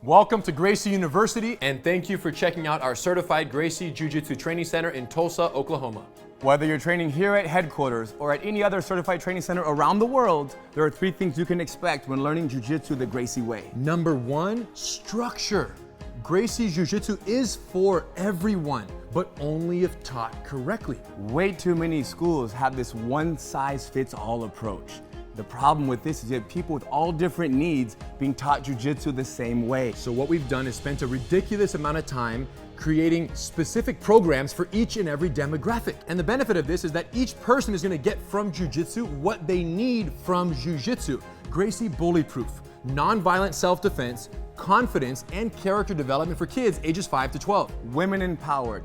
Welcome to Gracie University, and thank you for checking out our certified Gracie Jiu-Jitsu Training Center in Tulsa, Oklahoma. Whether you're training here at headquarters or at any other certified training center around the world, there are 3 things you can expect when learning Jiu-Jitsu the Gracie way. Number 1, structure. Gracie Jiu-Jitsu is for everyone, but only if taught correctly. Way too many schools have this one-size-fits-all approach. The problem with this is you have people with all different needs being taught Jiu-Jitsu the same way. So what we've done is spent a ridiculous amount of time creating specific programs for each and every demographic. And the benefit of this is that each person is gonna get from Jiu-Jitsu what they need from Jiu-Jitsu. Gracie Bully-Proof, non-violent self-defense, confidence, and character development for kids ages 5 to 12. Women empowered.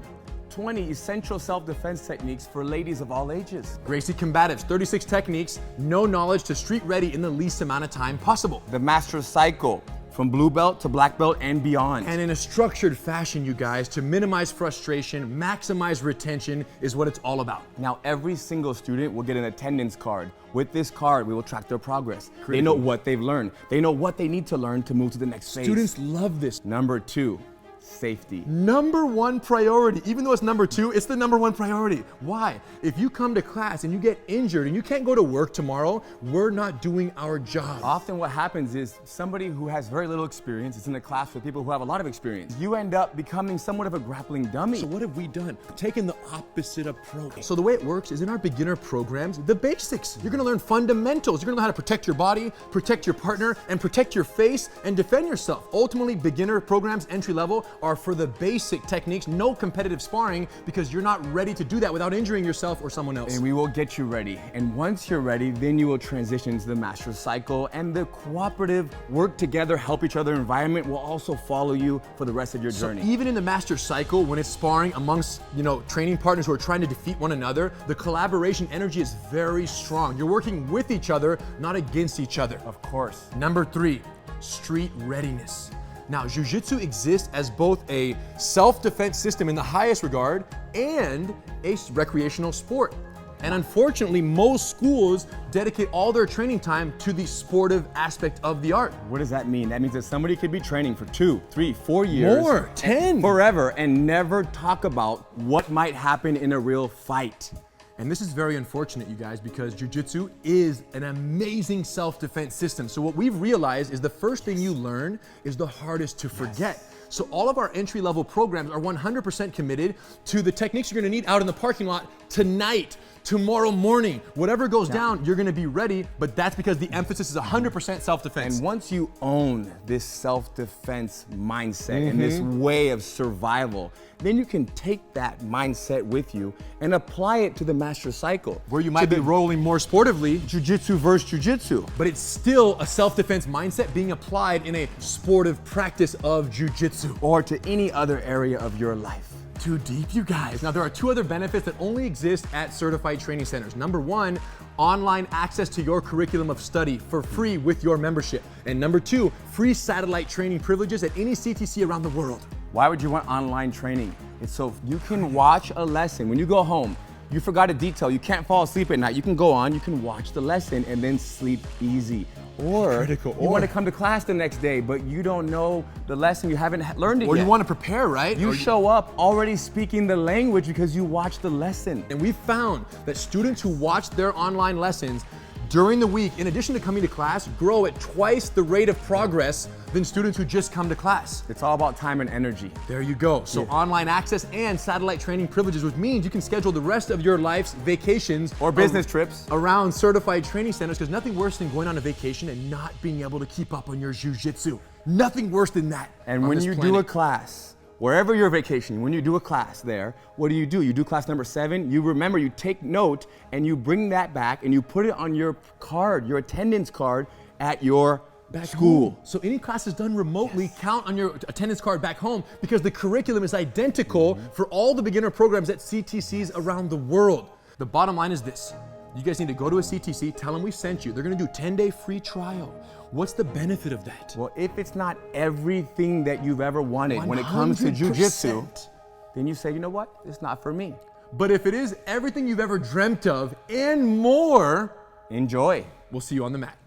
20 essential self-defense techniques for ladies of all ages. Gracie Combatives, 36 techniques, no knowledge to street ready in the least amount of time possible. The Master Cycle, from blue belt to black belt and beyond. And in a structured fashion, you guys, to minimize frustration, maximize retention is what it's all about. Now, every single student will get an attendance card. With this card, we will track their progress. Critical. They know what they've learned. They know what they need to learn to move to the next phase. Students love this. Number 2, safety. Number 1 priority. Even though it's number 2, it's the number 1 priority. Why? If you come to class and you get injured and you can't go to work tomorrow, we're not doing our job. Often what happens is somebody who has very little experience is in a class with people who have a lot of experience. You end up becoming somewhat of a grappling dummy. So what have we done? Taken the opposite approach. So the way it works is in our beginner programs, the basics. You're gonna learn fundamentals. You're gonna know how to protect your body, protect your partner, and protect your face and defend yourself. Ultimately, beginner programs, entry level, are for the basic techniques, no competitive sparring, because you're not ready to do that without injuring yourself or someone else. And we will get you ready. And once you're ready, then you will transition into the Master Cycle, and the cooperative, work together, help each other environment will also follow you for the rest of your journey. So even in the Master Cycle, when it's sparring amongst, training partners who are trying to defeat one another, the collaboration energy is very strong. You're working with each other, not against each other. Of course. Number 3, street readiness. Now, Jiu-Jitsu exists as both a self-defense system in the highest regard and a recreational sport. And unfortunately, most schools dedicate all their training time to the sportive aspect of the art. What does that mean? That means that somebody could be training for 2, 3, 4 years. More, 10. Forever, and never talk about what might happen in a real fight. And this is very unfortunate, you guys, because Jiu-Jitsu is an amazing self-defense system. So what we've realized is the first thing you learn is the hardest to forget. Yes. So all of our entry-level programs are 100% committed to the techniques you're gonna need out in the parking lot tonight, tomorrow morning. Whatever goes down, you're gonna be ready, but that's because the emphasis is 100% self-defense. And once you own this self-defense mindset and this way of survival, then you can take that mindset with you and apply it to the Master Cycle. Where you might be rolling more sportively. Jiu-Jitsu versus Jiu-Jitsu. But it's still a self-defense mindset being applied in a sportive practice of Jiu-Jitsu. Or to any other area of your life. Too deep, you guys. Now, there are 2 other benefits that only exist at certified training centers. Number 1, online access to your curriculum of study for free with your membership. And number 2, free satellite training privileges at any CTC around the world. Why would you want online training? It's so you can watch a lesson. When you go home, you forgot a detail, you can't fall asleep at night, you can go on, you can watch the lesson and then sleep easy. Or you want to come to class the next day, but you don't know the lesson, you haven't learned it yet. Or you want to prepare, right? You show up already speaking the language because you watched the lesson. And we found that students who watch their online lessons during the week, in addition to coming to class, grow at twice the rate of progress than students who just come to class. It's all about time and energy. There you go. So online access and satellite training privileges, which means you can schedule the rest of your life's vacations or business trips around certified training centers, because nothing worse than going on a vacation and not being able to keep up on your Jiu-Jitsu. Nothing worse than that. And when you do a class, wherever you're vacationing, when you do a class there, what do? You do class number 7, you remember, you take note, and you bring that back and you put it on your card, your attendance card at your school. Home. So any classes done remotely count on your attendance card back home, because the curriculum is identical for all the beginner programs at CTCs around the world. The bottom line is this. You guys need to go to a CTC, tell them we sent you. They're gonna do a 10-day free trial. What's the benefit of that? Well, if it's not everything that you've ever wanted when it comes to Jiu-Jitsu, then you say, you know what, it's not for me. But if it is everything you've ever dreamt of and more, enjoy. We'll see you on the mat.